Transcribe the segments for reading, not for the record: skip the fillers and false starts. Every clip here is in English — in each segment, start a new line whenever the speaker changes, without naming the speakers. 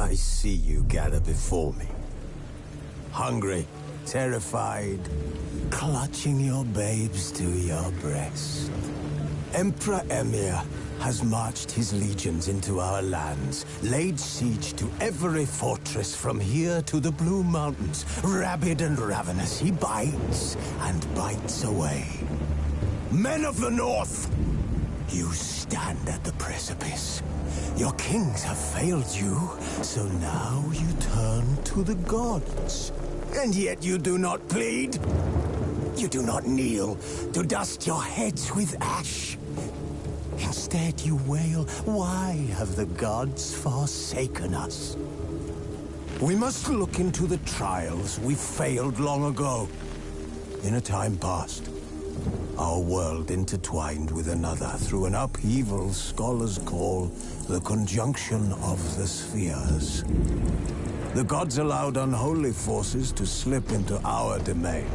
I see you gather before me. Hungry, terrified, clutching your babes to your breast. Emperor Emir has marched his legions into our lands, laid siege to every fortress from here to the Blue Mountains. Rabid and ravenous, he bites and bites away. Men of the North, you stand at the precipice. Your kings have failed you, so now you turn to the gods. And yet you do not plead. You do not kneel to dust your heads with ash. Instead you wail, why have the gods forsaken us? We must look into the trials we failed long ago. In a time past, our world intertwined with another through an upheaval scholars call the conjunction of the spheres. The gods allowed unholy forces to slip into our domain.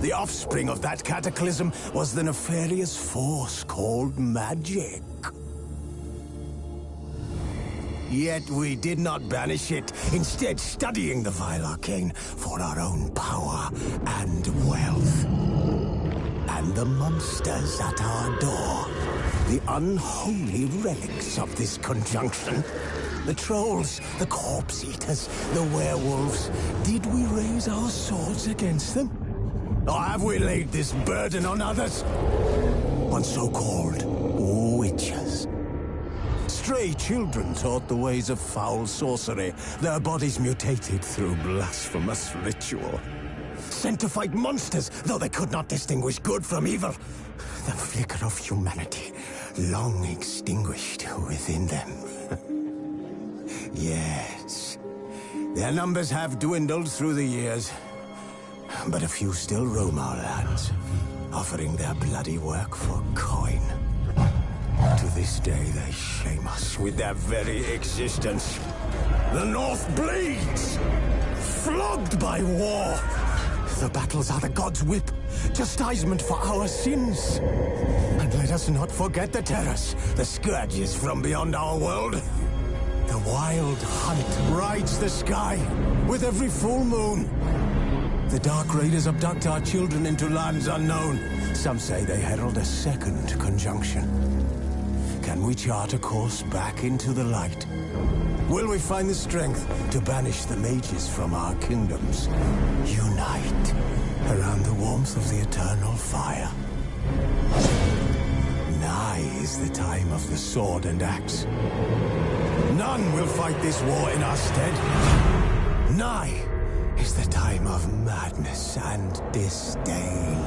The offspring of that cataclysm was the nefarious force called magic. Yet we did not banish it, instead studying the vile arcane for our own power and wealth. And the monsters at our door, the unholy relics of this conjunction. The trolls, the corpse-eaters, the werewolves. Did we raise our swords against them? Or have we laid this burden on others? On so-called witches. Stray children taught the ways of foul sorcery, their bodies mutated through blasphemous ritual. Sent to fight monsters, though they could not distinguish good from evil. The flicker of humanity, long extinguished within them. Yes, their numbers have dwindled through the years, but a few still roam our lands, offering their bloody work for coin. To this day, they shame us with their very existence. The North bleeds, flogged by war. The battles are the gods' whip, chastisement for our sins. And let us not forget the terrors, the scourges from beyond our world. The wild hunt rides the sky with every full moon. The Dark Raiders abduct our children into lands unknown. Some say they herald a second conjunction. Can we chart a course back into the light? Will we find the strength to banish the mages from our kingdoms? Unite around the warmth of the eternal fire. Nigh is the time of the sword and axe. None will fight this war in our stead. Nigh is the time of madness and disdain.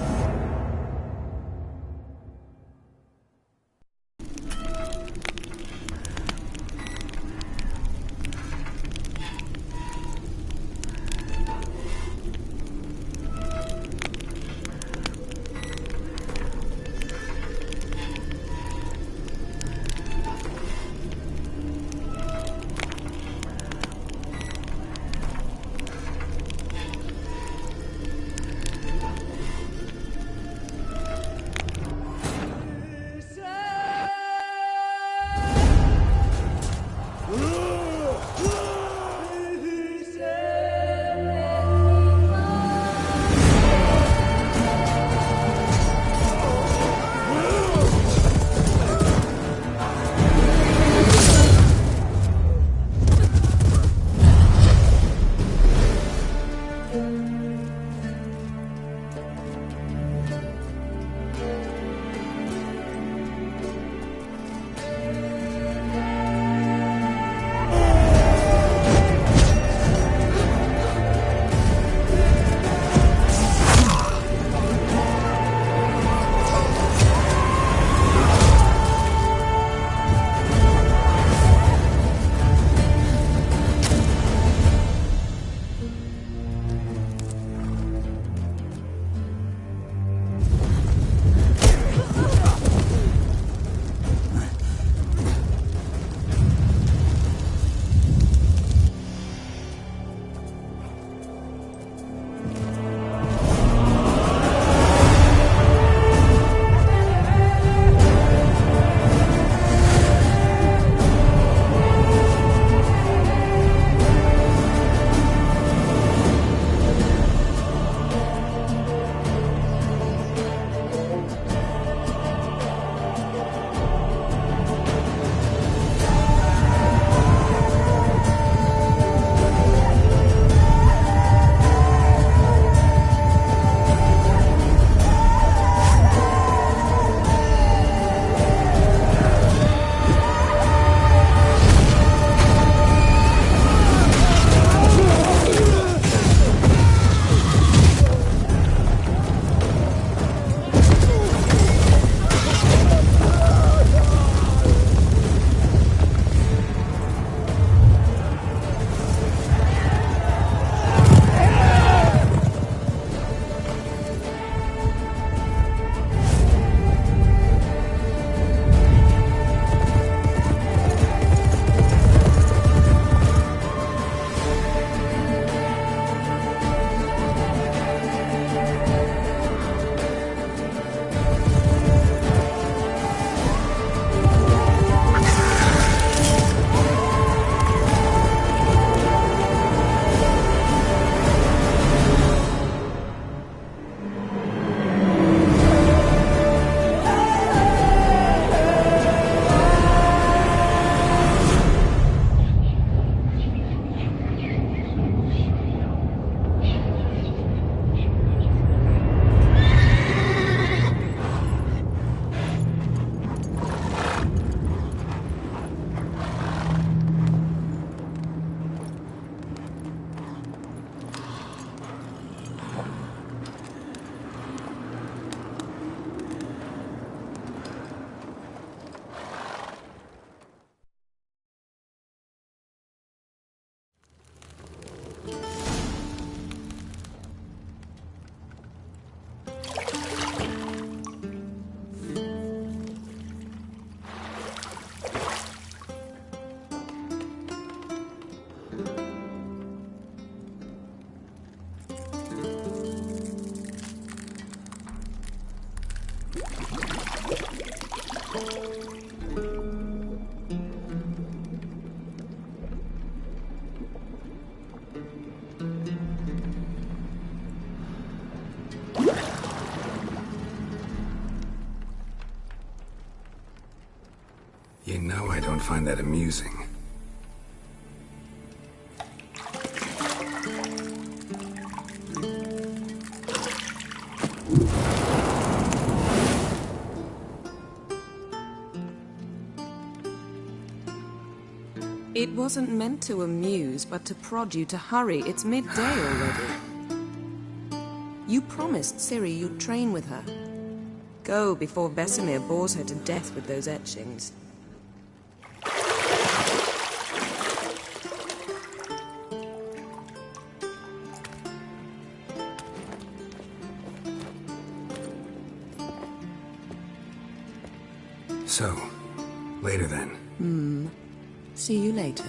You know I don't find that amusing.
It wasn't meant to amuse, but to prod you to hurry. It's midday already. You promised Ciri you'd train with her. Go before Vesemir bores her to death with those etchings.
So, later then.
See you later.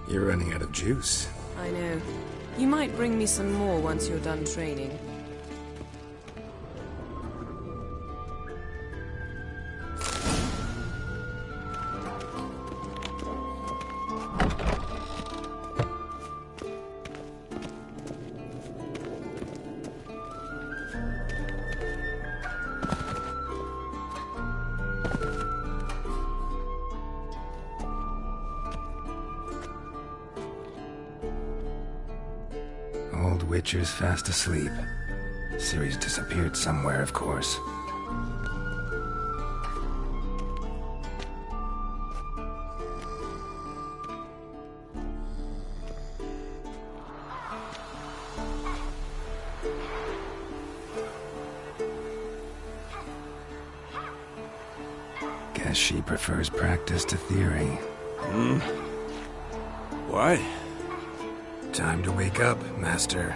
You're running out of juice.
I know. You might bring me some more once you're done training.
Old Witcher's fast asleep. Ciri's disappeared somewhere, of course. Guess she prefers practice to theory.
What?
Time to wake up, Master.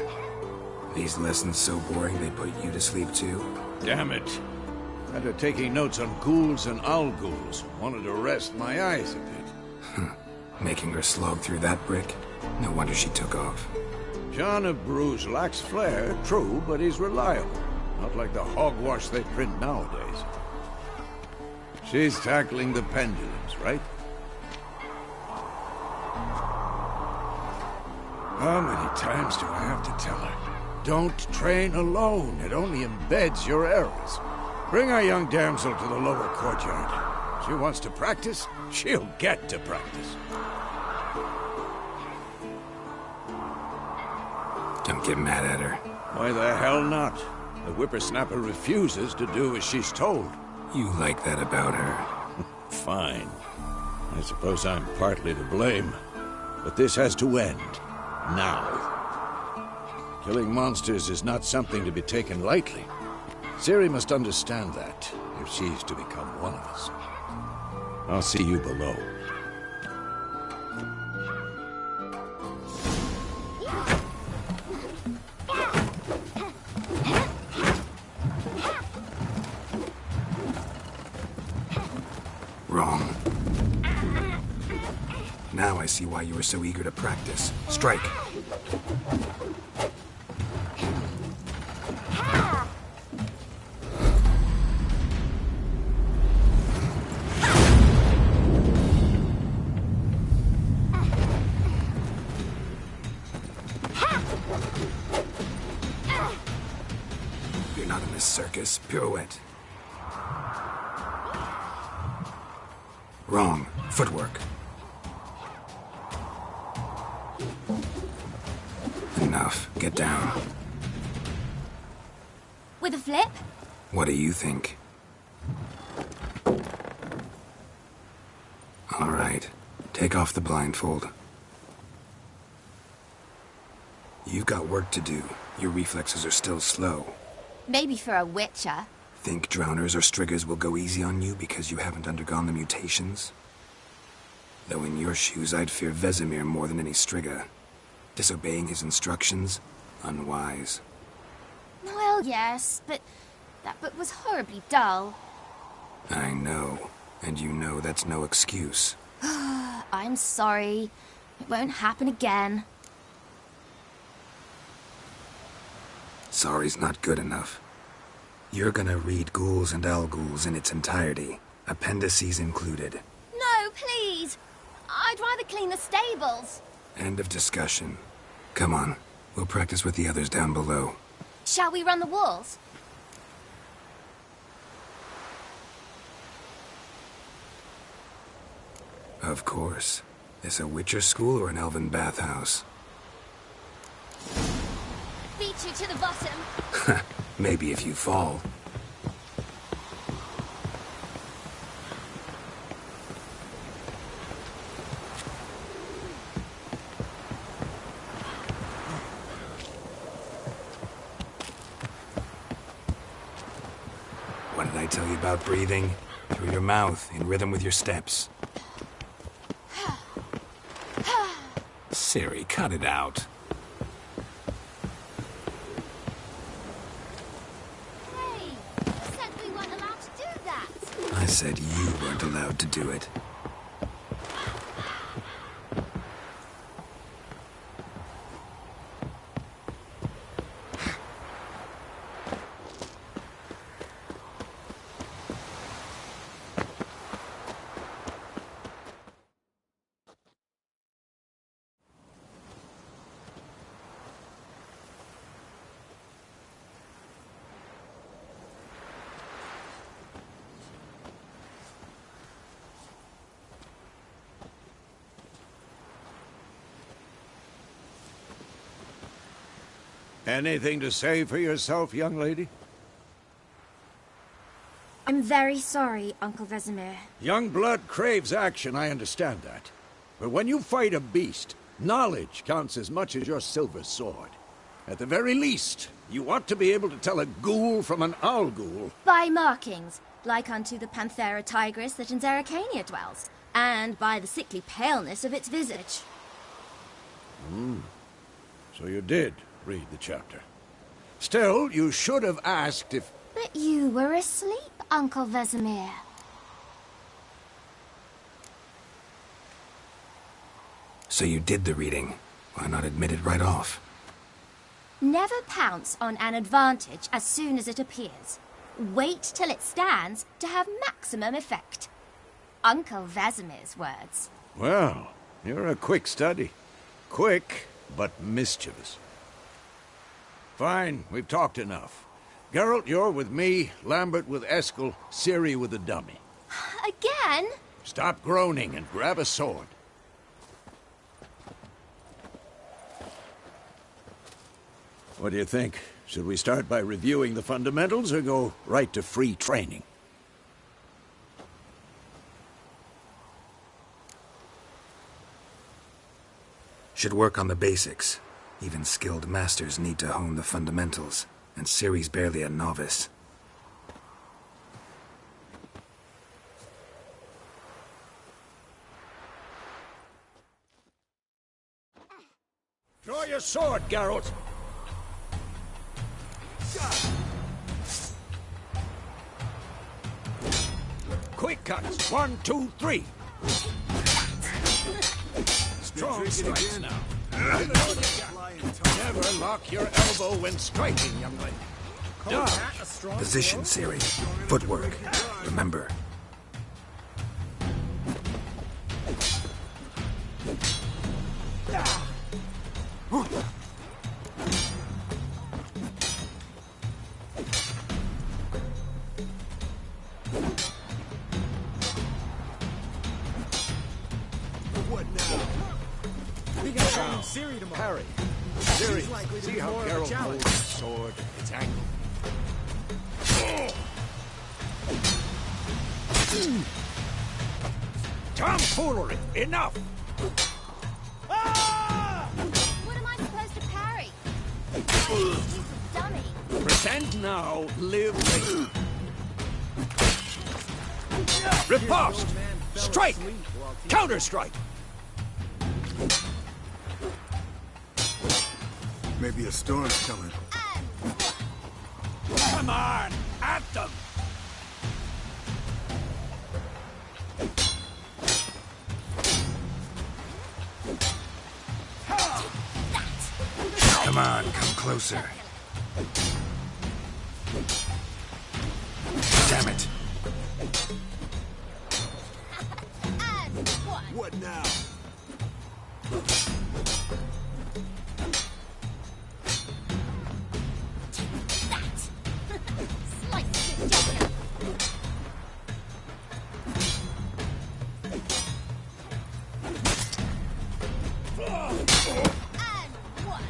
These lessons so boring they put you to sleep too?
Damn it. After taking notes on ghouls and owl ghouls, wanted to rest my eyes a bit.
Making her slog through that brick? No wonder she took off.
John of Bruges lacks flair, true, but he's reliable. Not like the hogwash they print nowadays. She's tackling the pendulums, right? How many times do I have to tell her? Don't train alone. It only embeds your errors. Bring our young damsel to the lower courtyard. She wants to practice, she'll get to practice.
Don't get mad at her.
Why the hell not? The whippersnapper refuses to do as she's told.
You like that about her.
Fine. I suppose I'm partly to blame. But this has to end. Now. Killing monsters is not something to be taken lightly. Ciri must understand that, if she's to become one of us. I'll see you below.
Wrong. Now I see why you were so eager to practice. Strike. circus. Pirouette. Wrong. Footwork. Enough. Get down.
With a flip?
What do you think? All right. Take off the blindfold. You've got work to do. Your reflexes are still slow.
Maybe for a witcher.
Think drowners or striggers will go easy on you because you haven't undergone the mutations? Though in your shoes, I'd fear Vesemir more than any strigger. Disobeying his instructions? Unwise.
Well, yes, but that book was horribly dull.
I know. And you know that's no excuse.
I'm sorry. It won't happen again.
Sorry's not good enough. You're gonna read Ghouls and Al-Ghouls in its entirety, appendices included.
No, please! I'd rather clean the stables.
End of discussion. Come on, we'll practice with the others down below.
Shall we run the walls?
Of course. This a Witcher school or an elven bathhouse?
Beat you to the bottom.
Maybe if you fall. What did I tell you about breathing? Through your mouth, in rhythm with your steps. Siri, cut it out.
Hey, you said we weren't allowed to do that.
I said you weren't allowed to do it.
Anything to say for yourself, young lady?
I'm very sorry, Uncle Vesemir.
Young blood craves action, I understand that. But when you fight a beast, knowledge counts as much as your silver sword. At the very least, you ought to be able to tell a ghoul from an owl-ghoul.
By markings, like unto the Panthera tigris that in Zerrikania dwells, and by the sickly paleness of its visage.
So you did read the chapter. Still, you should have asked if...
But you were asleep, Uncle Vesemir.
So you did the reading. Why not admit it right off?
Never pounce on an advantage as soon as it appears. Wait till it stands to have maximum effect. Uncle Vesemir's words.
Well, you're a quick study. Quick, but mischievous. Fine, we've talked enough. Geralt, you're with me, Lambert with Eskel, Ciri with the dummy.
Again?
Stop groaning and grab a sword. What do you think? Should we start by reviewing the fundamentals or go right to free training?
Should work on the basics. Even skilled masters need to hone the fundamentals, and Ciri's barely a novice.
Draw your sword, Geralt! Quick cuts! 1, 2, 3! Strong strikes now. Never lock your elbow when striking, young lady. Dodge.
Position, Ciri. Footwork. Remember.
Now, parry. Ciri, see how Geralt holds his sword at its angle. Tomfoolery! Enough!
What am I supposed to parry? I'm a stupid dummy.
Pretend now, live later. Riposte! Strike! Counter-strike!
Maybe a storm's coming.
Come on! At them!
Come on, come closer. Damn it.
And one.
What now?
Slice it, Jessica. And one.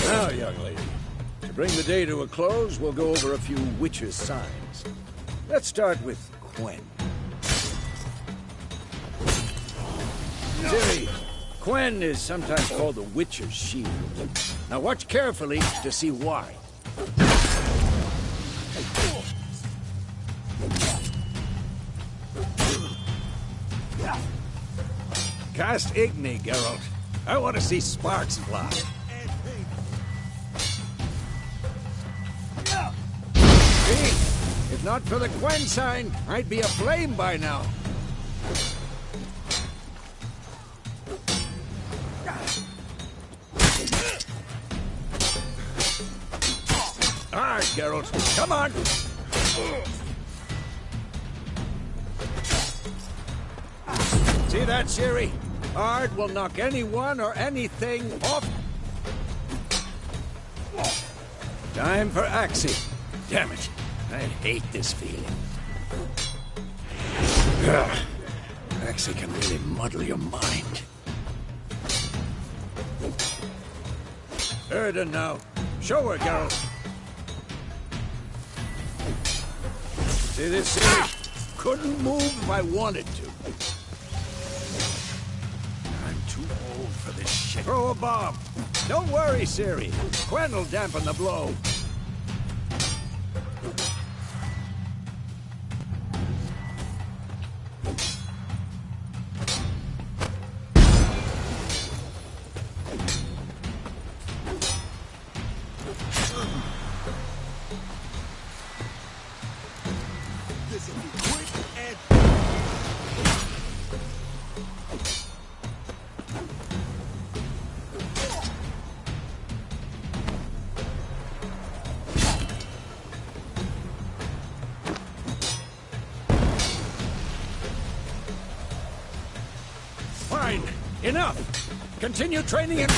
Now, young lady, to bring the day to a close, we'll go over a few witches' signs. Let's start with Quen. Ciri, Quen is sometimes called the Witcher's Shield. Now watch carefully to see why. Cast Igni, Geralt. I want to see sparks fly. See? If not for the Quen sign, I'd be aflame by now. All right, Geralt, come on. See that, Ciri? Ard will knock anyone or anything off. Time for Axie. Damn it. I hate this feeling. Ugh. Axie can really muddle your mind. Erden now. Show her, Geralt. See this, Ciri? Couldn't move if I wanted to. I'm too old for this shit. Throw a bomb. Don't worry, Ciri. Quen will dampen the blow.
This'll be quick and...
Fine. Enough. Continue training and...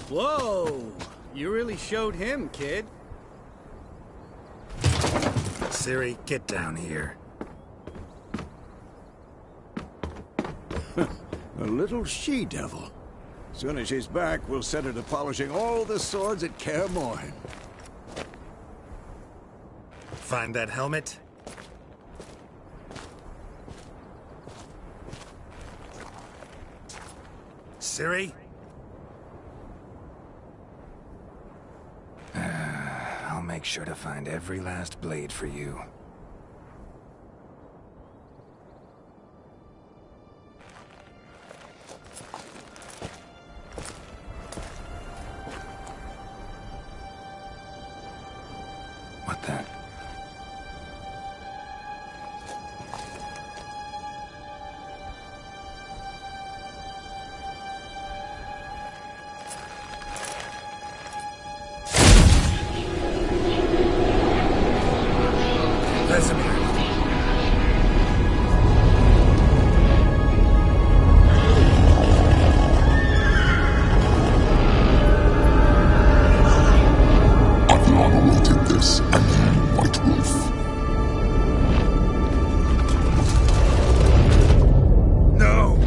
Whoa! You really showed him, kid.
Ciri, get down here.
A little she-devil. Soon as she's back, we'll set her to polishing all the swords at Kaer Morhen.
Find that helmet? Ciri? I'll make sure to find every last blade for you. What then? Vesemir.
Aviana wanted this, and you, White Wolf.
No!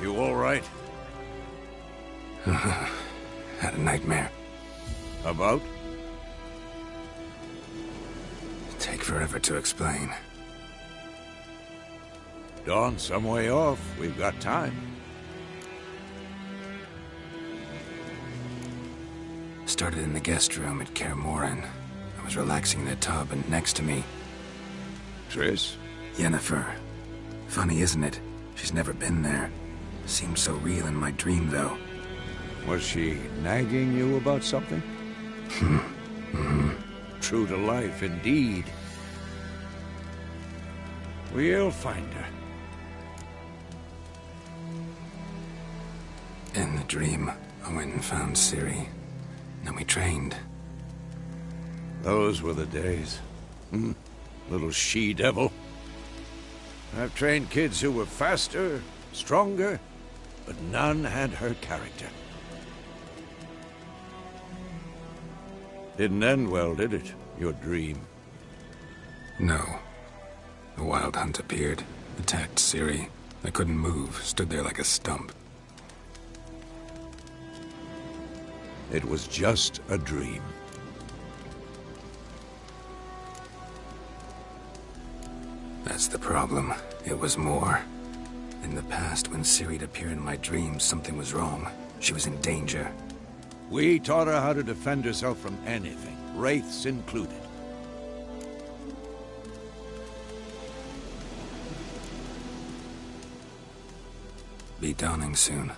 You all right?
Had a nightmare.
About?
Take forever to explain.
Dawn's some way off. We've got time.
Started in the guest room at Kaer Morhen. I was relaxing in a tub, and next to me,
Triss?
Yennefer. Funny, isn't it? She's never been there. Seemed so real in my dream, though.
Was she nagging you about something? True to life, indeed. We'll find her.
In the dream, I went and found Ciri. Then we trained.
Those were the days. Little she-devil. I've trained kids who were faster, stronger, but none had her character. Didn't end well, did it? Your dream?
No. The Wild Hunt appeared, attacked Ciri. I couldn't move, stood there like a stump.
It was just a dream.
That's the problem. It was more. In the past, when Ciri'd appear in my dreams, something was wrong. She was in danger.
We taught her how to defend herself from anything, wraiths included.
Be dawning soon.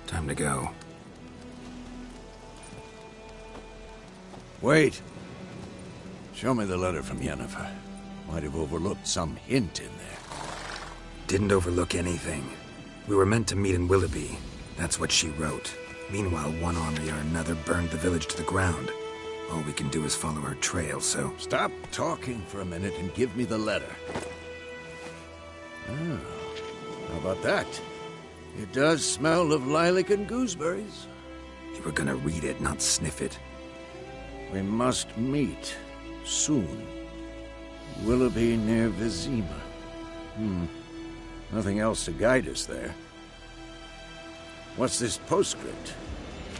Time to go.
Wait. Show me the letter from Yennefer. Might have overlooked some hint in there.
Didn't overlook anything. We were meant to meet in Willoughby. That's what she wrote. Meanwhile, one army or another burned the village to the ground. All we can do is follow her trail, so...
Stop talking for a minute and give me the letter. Oh, how about that? It does smell of lilac and gooseberries.
You were gonna read it, not sniff it.
We must meet. Soon. Willoughby near Vizima. Nothing else to guide us there. What's this postscript?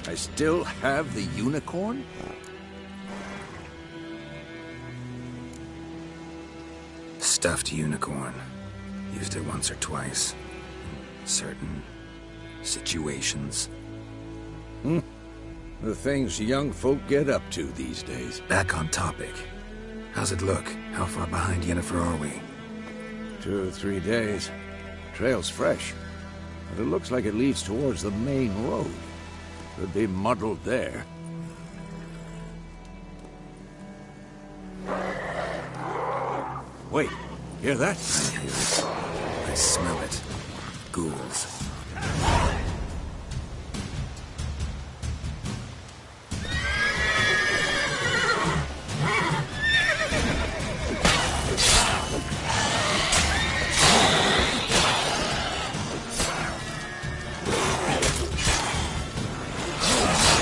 I still have the unicorn?
Stuffed unicorn. Used it once or twice. In certain situations.
The things young folk get up to these days.
Back on topic. How's it look? How far behind Yennefer are we?
2 or 3 days. Trail's fresh. But it looks like it leads towards the main road. Could be muddled there. Wait, hear that?
I hear it. I smell it. Ghouls.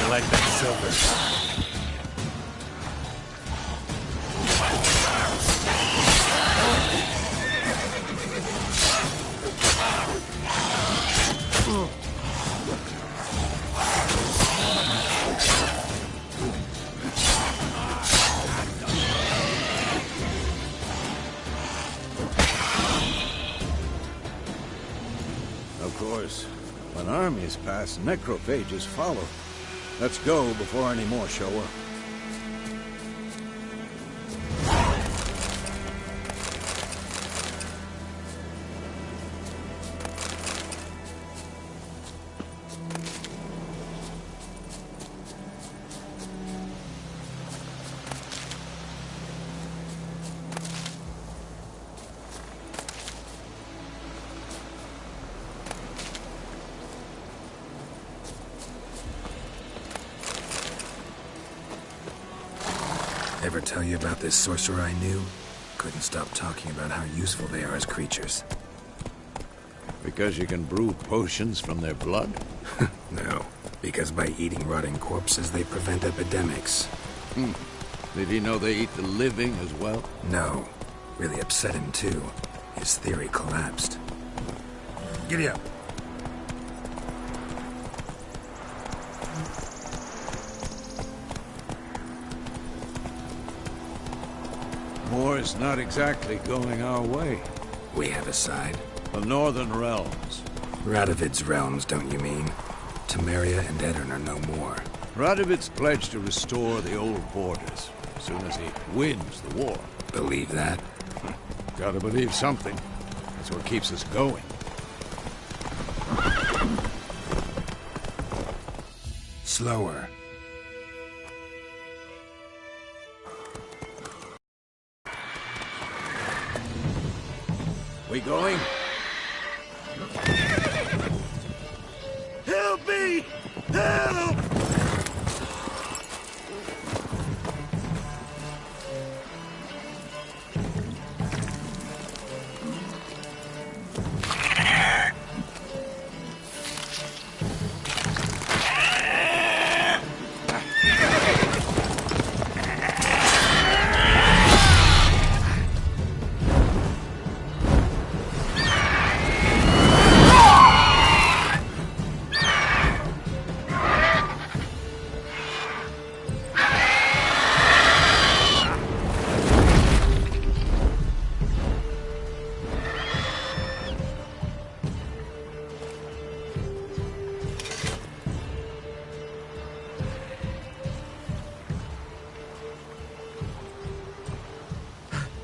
Like that silver.
When armies pass, necrophages follow. Let's go before any more show up.
Ever tell you about this sorcerer I knew? Couldn't stop talking about how useful they are as creatures.
Because you can brew potions from their blood?
No, because by eating rotting corpses, they prevent epidemics.
Did he know they eat the living as well?
No. Really upset him, too. His theory collapsed. Giddy up.
War's not exactly going our way.
We have a side.
The Northern Realms.
Radovid's realms, don't you mean? Temeria and Edirn are no more.
Radovid's pledged to restore the old borders as soon as he wins the war.
Believe that?
Gotta believe something. That's what keeps us going.
Slower.
We going? Help me! Help!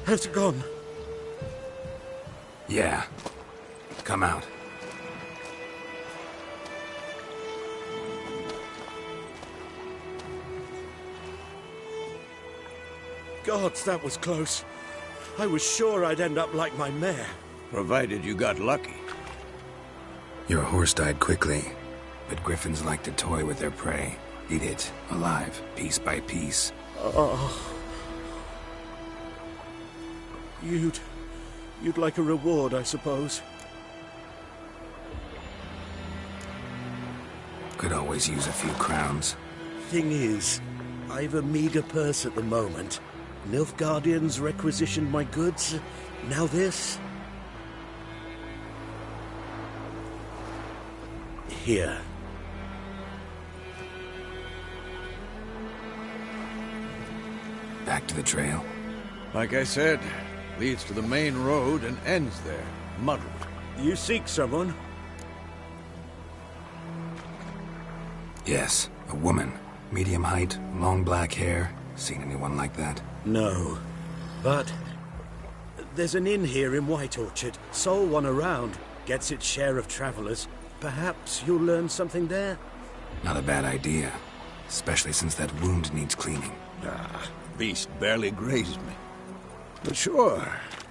Has it gone?
Yeah. Come out.
Gods, that was close. I was sure I'd end up like my mare.
Provided you got lucky.
Your horse died quickly, but griffins like to toy with their prey. Eat it, alive, piece by piece.
Oh. You'd like a reward, I suppose.
Could always use a few crowns.
Thing is, I've a meager purse at the moment. Nilfgaardians requisitioned my goods. Now this. Here.
Back to the trail.
Like I said, leads to the main road and ends there, muddled.
You seek someone?
Yes, a woman. Medium height, long black hair. Seen anyone like that?
No. But there's an inn here in White Orchard. Sole one around. Gets its share of travelers. Perhaps you'll learn something there?
Not a bad idea. Especially since that wound needs cleaning.
Ah, beast barely grazed me. But sure,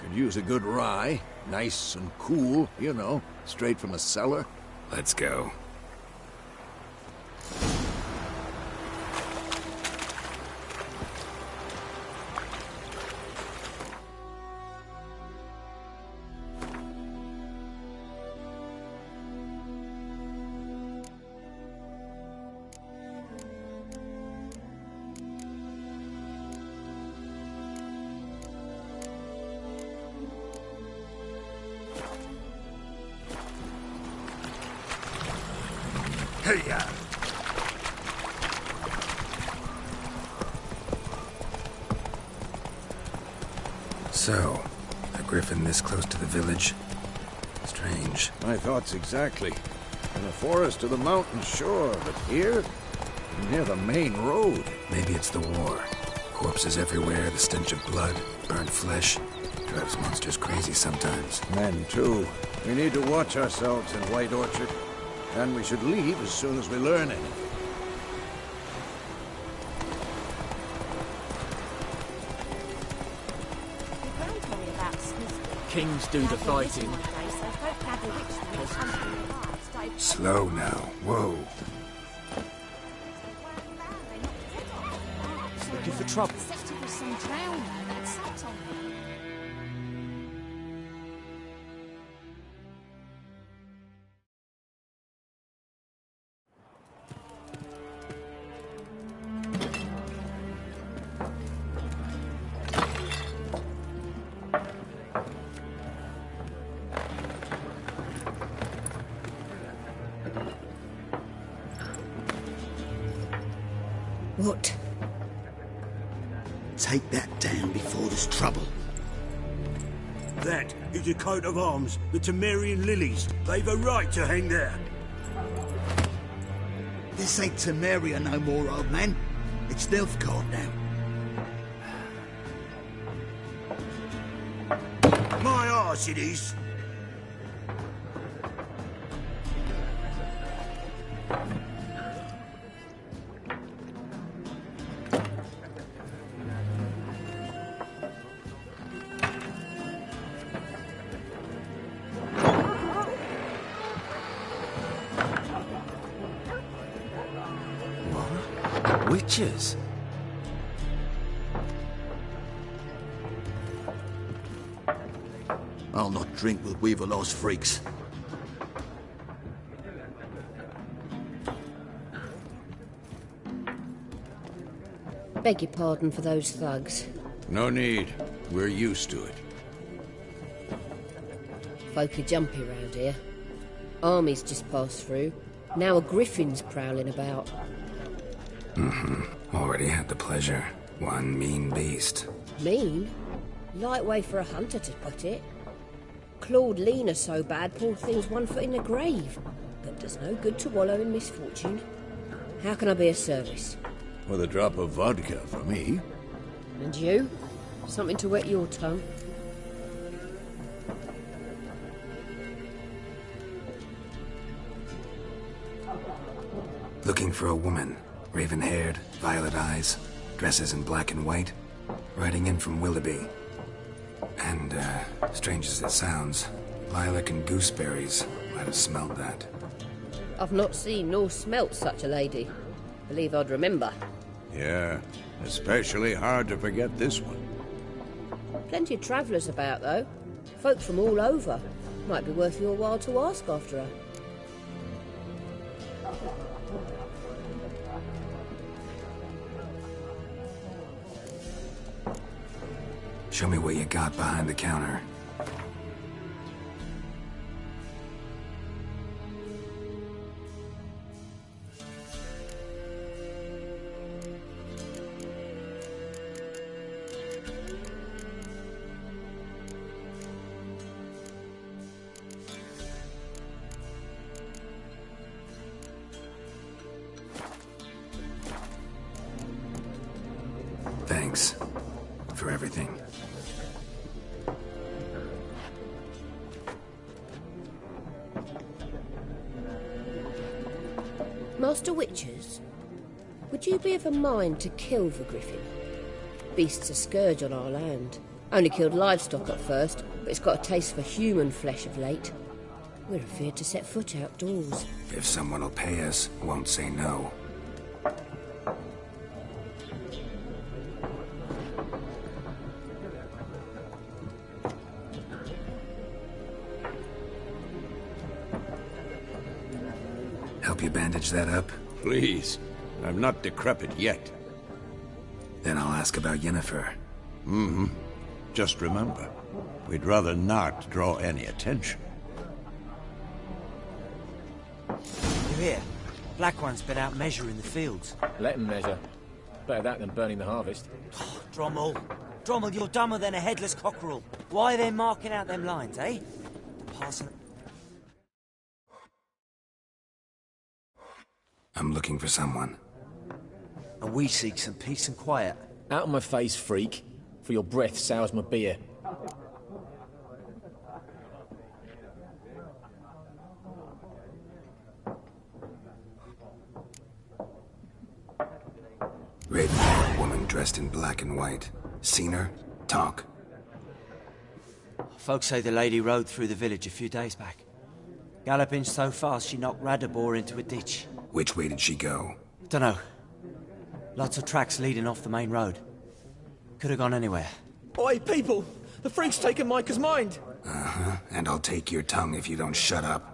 could use a good rye. Nice and cool, you know, straight from a cellar.
Let's go.
Hey-ya!
So, a griffin this close to the village? Strange.
My thoughts exactly. In the forest to the mountains, sure, but here? Near the main road.
Maybe it's the war. Corpses everywhere, the stench of blood, burnt flesh. Drives monsters crazy sometimes.
Men, too. We need to watch ourselves in White Orchard. And we should leave as soon as we learn anything.
Kings do the fighting.
Slow now. Whoa.
Looking for trouble.
What?
Take that down before there's trouble.
That is a coat of arms, the Temerian lilies. They've a right to hang there.
This ain't Temeria no more, old man. It's Nilfgaard now.
My arse it is.
Witches?
I'll not drink with Weaverlaw's freaks.
Beg your pardon for those thugs.
No need. We're used to it.
Folk are jumpy round here. Armies just passed through. Now a griffin's prowling about.
Already had the pleasure. One mean beast.
Mean? Light way for a hunter to put it. Clawed Lena so bad, poor thing's 1 foot in the grave. But does no good to wallow in misfortune. How can I be of service?
With a drop of vodka for me.
And you? Something to wet your tongue?
Looking for a woman. Raven-haired, violet eyes, dresses in black and white. Riding in from Willoughby. And, strange as it sounds, lilac and gooseberries might have smelled that.
I've not seen nor smelt such a lady. Believe I'd remember.
Yeah, especially hard to forget this one.
Plenty of travellers about, though. Folk from all over. Might be worth your while to ask after her.
Show me what you got behind the counter. Thanks for everything.
Master Witchers, would you be of a mind to kill the griffin? Beast's a scourge on our land. Only killed livestock at first, but it's got a taste for human flesh of late. We're afeard to set foot outdoors.
If someone will pay us, won't say no. Help you bandage that up?
Please. I'm not decrepit yet.
Then I'll ask about Yennefer.
Just remember, we'd rather not draw any attention.
You hear? Black One's been out measuring the fields.
Let him measure. Better that than burning the harvest.
Drommel. Drommel, you're dumber than a headless cockerel. Why are they marking out them lines, eh? Passing
I'm looking for someone.
And we seek some peace and quiet.
Out of my face, freak. For your breath sours my beer.
Red-haired woman dressed in black and white. Seen her? Talk.
Folks say the lady rode through the village a few days back. Galloping so fast she knocked Radabor into a ditch.
Which way did she go?
Dunno. Lots of tracks leading off the main road. Could have gone anywhere.
Oi, people! The freak's taken Micah's mind!
Uh-huh. And I'll take your tongue if you don't shut up.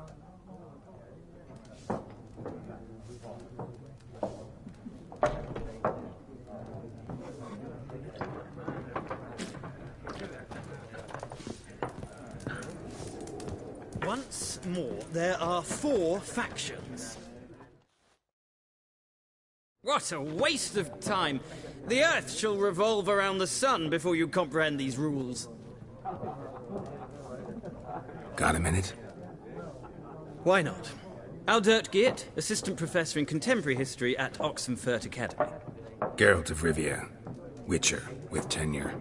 Once more, there are 4 factions. What a waste of time! The Earth shall revolve around the sun before you comprehend these rules.
Got a minute?
Why not? Aldert Geert, Assistant Professor in Contemporary History at Oxenfurt Academy.
Geralt of Rivia. Witcher, with tenure.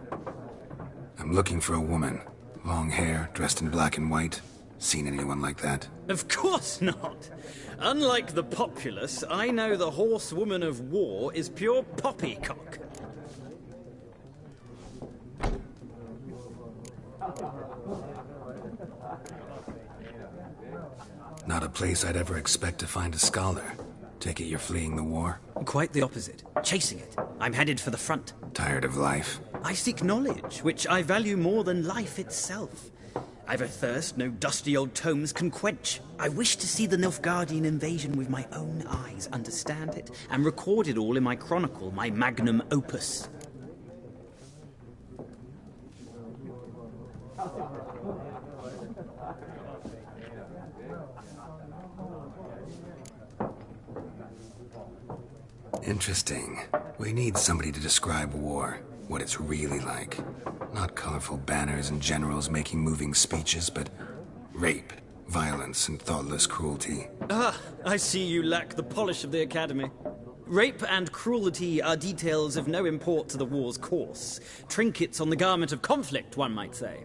I'm looking for a woman. Long hair, dressed in black and white. Seen anyone like that?
Of course not! Unlike the populace, I know the horsewoman of war is pure poppycock.
Not a place I'd ever expect to find a scholar. Take it you're fleeing the war?
Quite the opposite. Chasing it. I'm headed for the front.
Tired of life?
I seek knowledge, which I value more than life itself. I've a thirst no dusty old tomes can quench. I wish to see the Nilfgaardian invasion with my own eyes, understand it, and record it all in my chronicle, my magnum opus.
Interesting. We need somebody to describe war, what it's really like. Not colorful banners and generals making moving speeches, but rape, violence, and thoughtless cruelty.
Ah, I see you lack the polish of the Academy. Rape and cruelty are details of no import to the war's course. Trinkets on the garment of conflict, one might say.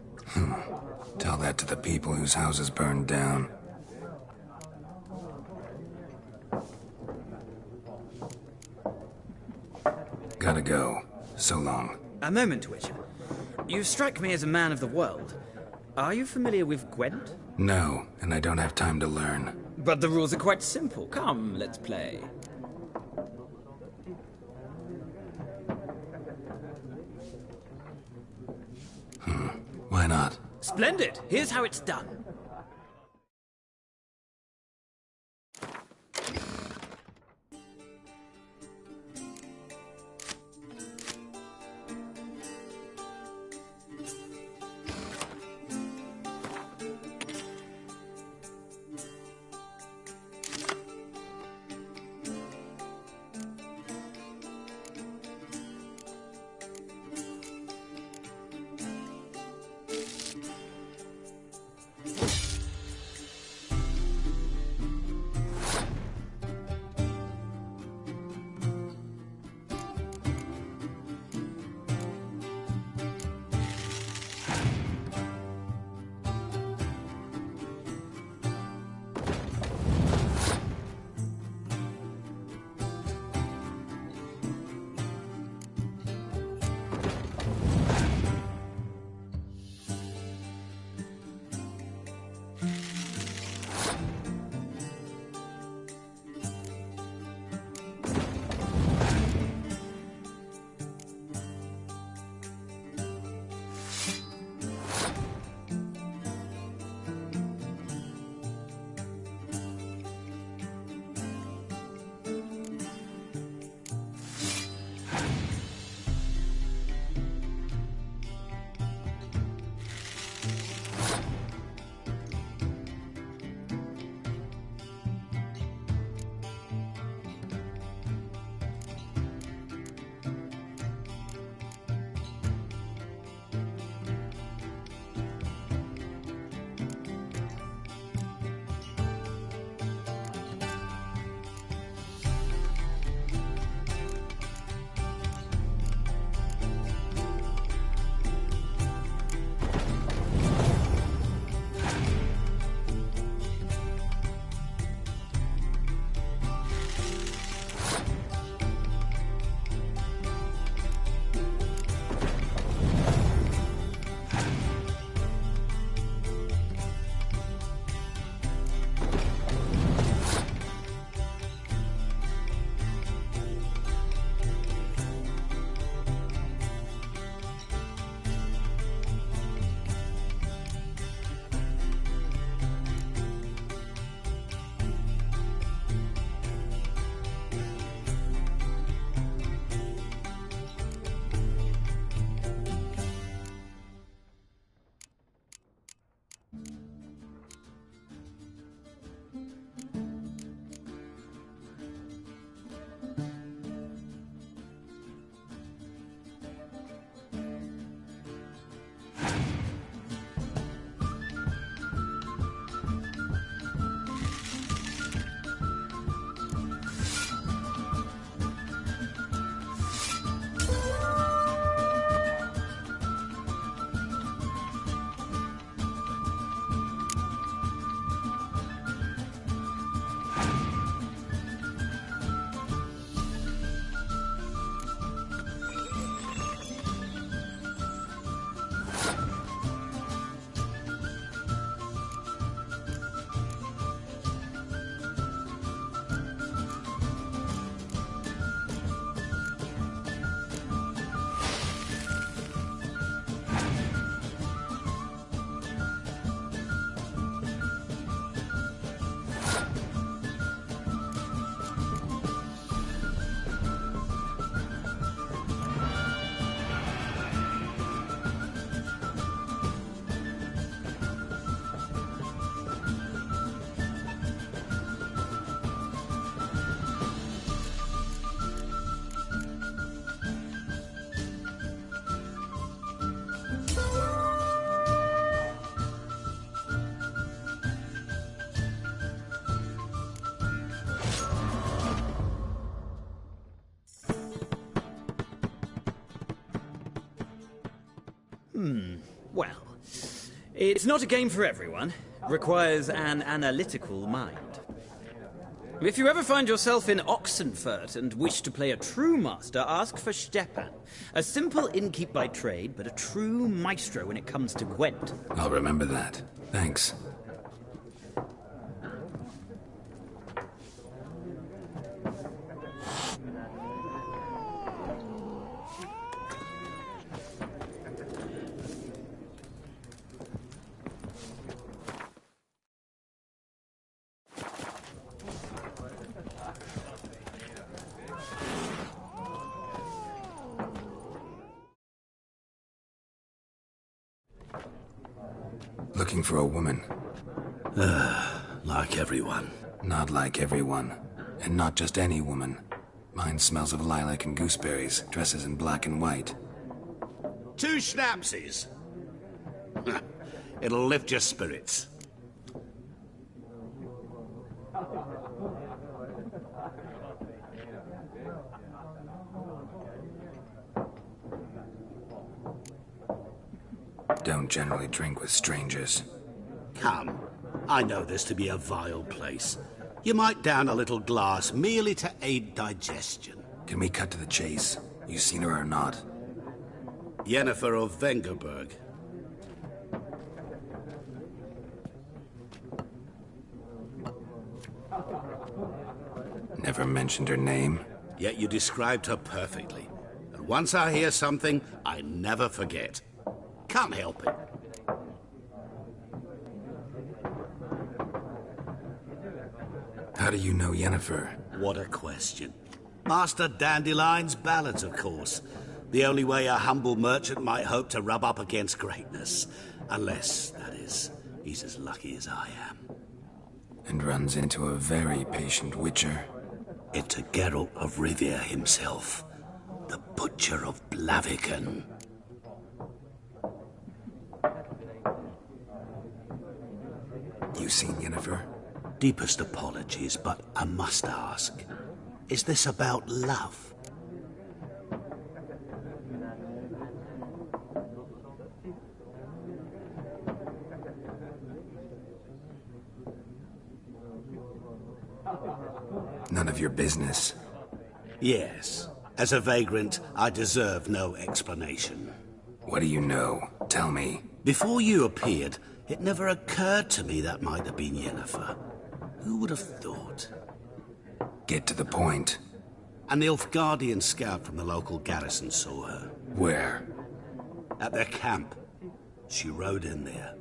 Tell that to the people whose houses burned down. Gotta go. So long.
A moment, Witcher. You strike me as a man of the world. Are you familiar with Gwent?
No, and I don't have time to learn.
But the rules are quite simple. Come, let's play.
Why not?
Splendid. Here's how it's done. Well, it's not a game for everyone. Requires an analytical mind. If you ever find yourself in Oxenfurt and wish to play a true master, ask for Stepan. A simple innkeep by trade, but a true maestro when it comes to Gwent.
I'll remember that. Thanks. Looking for a woman.
Like everyone.
Not like everyone. And not just any woman. Mine smells of lilac and gooseberries, dresses in black and white.
2 schnapsies. It'll lift your spirits.
Don't generally drink with strangers.
Come. I know this to be a vile place. You might down a little glass merely to aid digestion.
Can we cut to the chase? You seen her or not?
Yennefer of Vengerberg.
Never mentioned her name.
Yet you described her perfectly. And once I hear something, I never forget. Can't help it.
How do you know Yennefer?
What a question. Master Dandelion's ballads, of course. The only way a humble merchant might hope to rub up against greatness. Unless, that is, he's as lucky as I am.
And runs into a very patient witcher.
It's a Geralt of Rivia himself. The Butcher of Blaviken.
You seen Yennefer?
Deepest apologies, but I must ask. Is this about love?
None of your business.
Yes. As a vagrant, I deserve no explanation.
What do you know? Tell me.
Before you appeared, it never occurred to me that might have been Yennefer. Who would have thought?
Get to the point.
An Nilfgaardian scout from the local garrison saw her.
Where?
At their camp. She rode in there.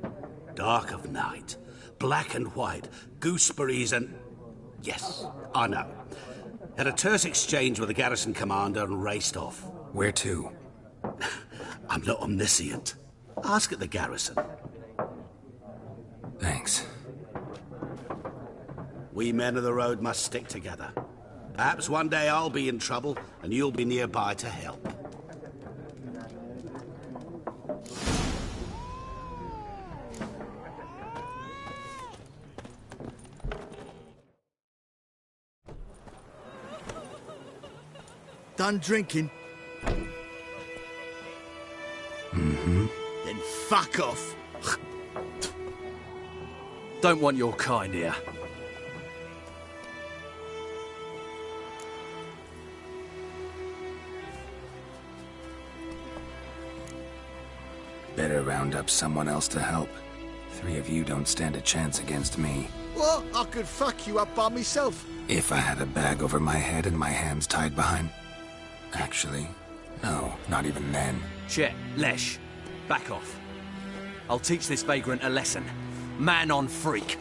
Dark of night. Black and white. Gooseberries and... Yes, I know. Had a terse exchange with the garrison commander and raced off.
Where to?
I'm not omniscient. Ask at the garrison.
Thanks.
We men of the road must stick together. Perhaps one day I'll be in trouble and you'll be nearby to help.
Done drinking?
Mm-hmm.
Then fuck off.
Don't want your kind here.
Better round up someone else to help. 3 of you don't stand a chance against me.
Well, I could fuck you up by myself.
If I had a bag over my head and my hands tied behind... Actually, no, not even then.
Shit, Lesh. Back off. I'll teach this vagrant a lesson. Man on freak.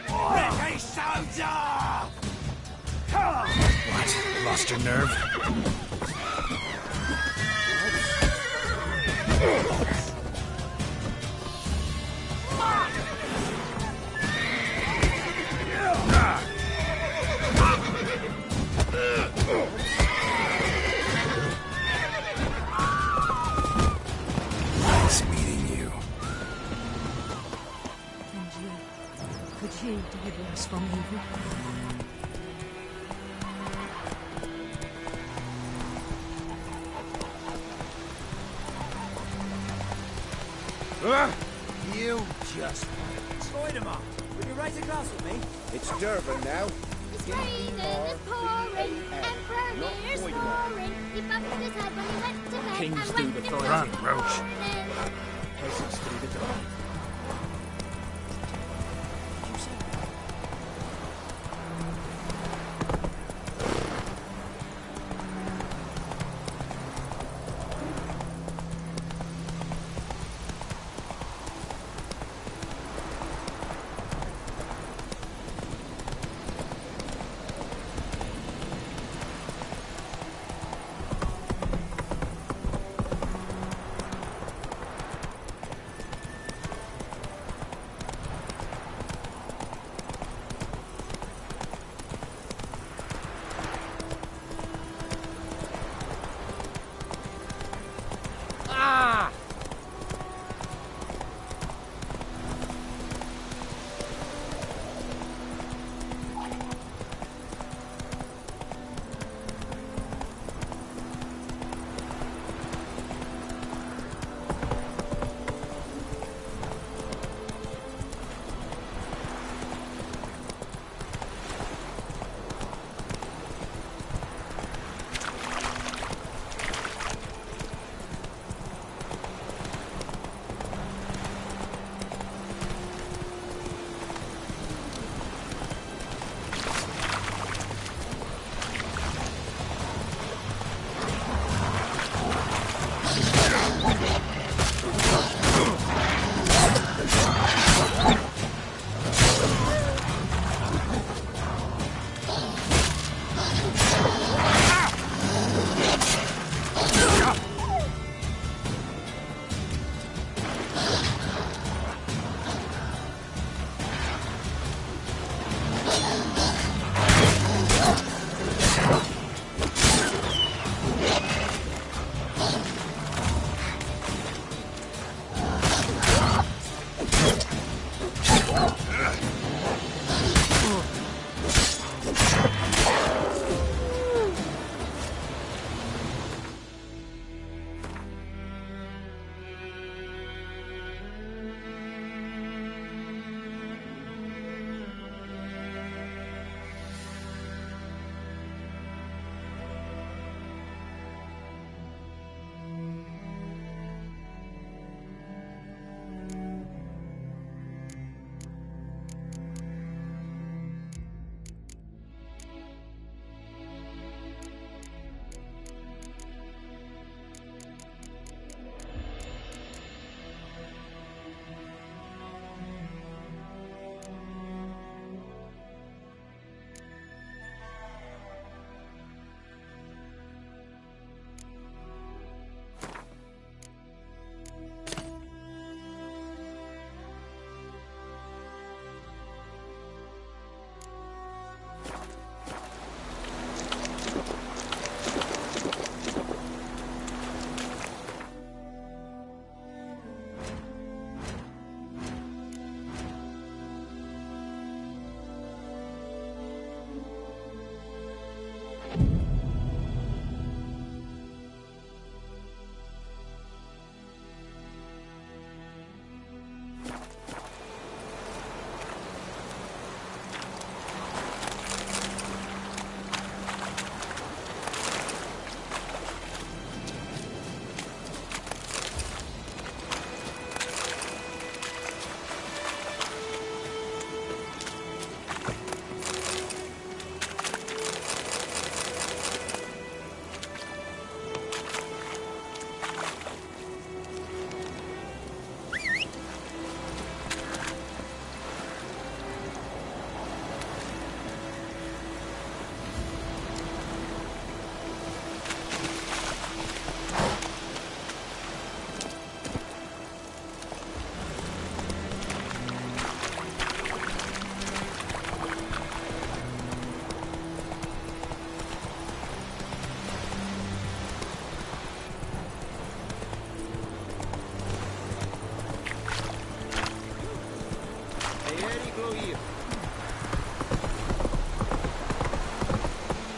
Ready, soldier!
What? Lost your nerve? Nice meeting you.
And you, could you deliver us from evil?
You just...
Spider-Man, will you raise a glass with me?
It's Durban now.
It's raining, it's pouring, Emperor here's snoring. He bumped his head when he went to bed
Kings
and
do
went
the
to
throne.
Run, Roach.
Peasants do the dying.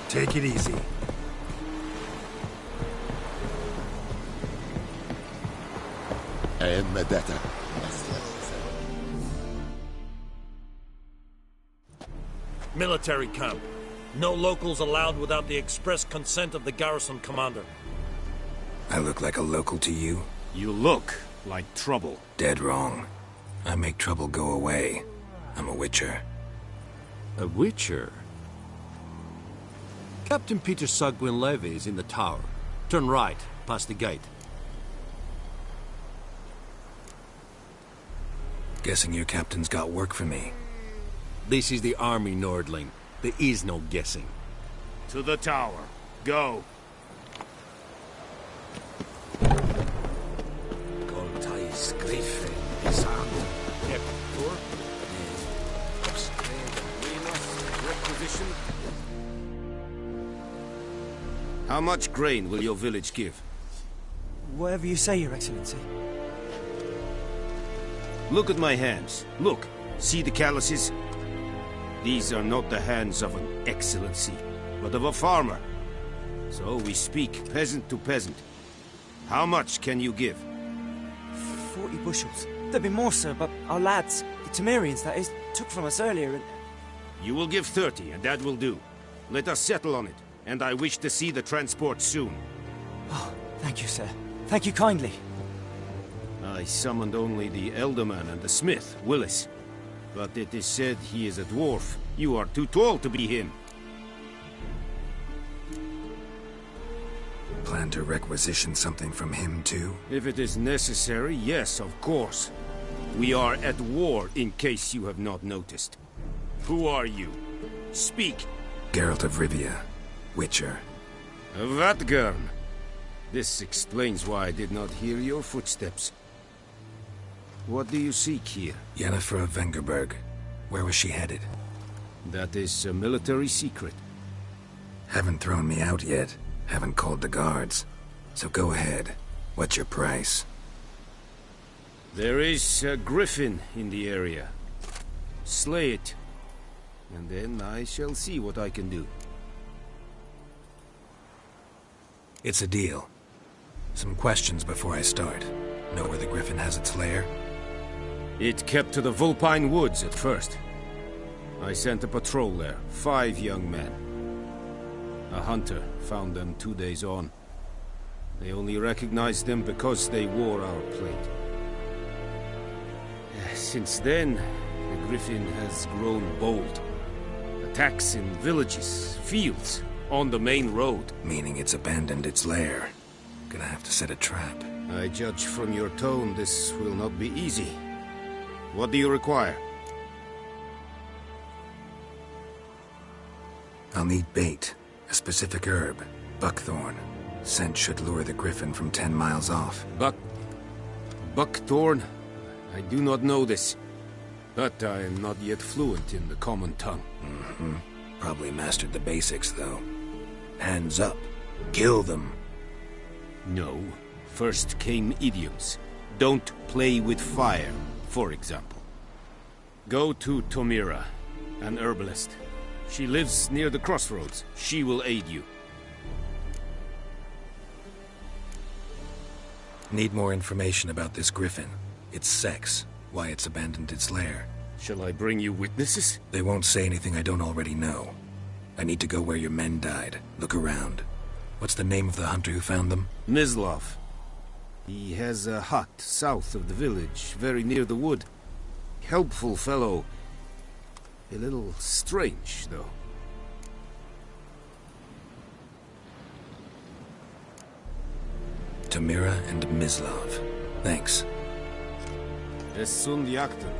Take it easy.
am Medetta.
Military camp. No locals allowed without the express consent of the garrison commander.
I look like a local to you?
You look like trouble.
Dead wrong. I make trouble go away. I'm a witcher.
A witcher? Captain Peter Sagwin Levy is in the tower. Turn right, past the gate.
Guessing your captain's got work for me.
This is the army, Nordling. There is no guessing.
To the tower. Go. How much grain will your village give?
Whatever you say, Your Excellency.
Look at my hands. Look. See the calluses? These are not the hands of an excellency, but of a farmer. So we speak peasant to peasant. How much can you give?
40 bushels. There'd be more, sir, but our lads, the Temerians, that is, took from us earlier and...
You will give 30, and that will do. Let us settle on it, and I wish to see the transport soon.
Oh, thank you, sir. Thank you kindly.
I summoned only the Elderman and the smith, Willis. But it is said he is a dwarf. You are too tall to be him.
Plan to requisition something from him, too?
If it is necessary, yes, of course. We are at war, in case you have not noticed. Who are you? Speak.
Geralt of Rivia, Witcher.
Vatgern. This explains why I did not hear your footsteps. What do you seek here?
Yennefer of Vengerberg. Where was she headed?
That is a military secret.
Haven't thrown me out yet. Haven't called the guards. So go ahead. What's your price?
There is a griffin in the area. Slay it. And then I shall see what I can do.
It's a deal. Some questions before I start. Know where the griffin has its lair?
It kept to the Vulpine Woods at first. I sent a patrol there, 5 young men. A hunter found them 2 days on. They only recognized them because they wore our plate. Since then, the griffin has grown bold. Attacks in villages, fields, on the main road.
Meaning it's abandoned its lair. Gonna have to set a trap.
I judge from your tone this will not be easy. What do you require?
I'll need bait. A specific herb. Buckthorn. Scent should lure the griffin from 10 miles off.
Buckthorn? I do not know this. But I am not yet fluent in the common tongue.
Mm-hmm. Probably mastered the basics, though. Hands up. Kill them.
No. First came idioms. Don't play with fire, for example. Go to Tomira, an herbalist. She lives near the crossroads. She will aid you.
Need more information about this griffin. Its sex. Why it's abandoned its lair.
Shall I bring you witnesses?
They won't say anything I don't already know. I need to go where your men died. Look around. What's the name of the hunter who found them?
Mislav. He has a hut south of the village, very near the wood. Helpful fellow. A little strange, though.
Tamira and Mislav. Thanks.
Es sunt Jagden.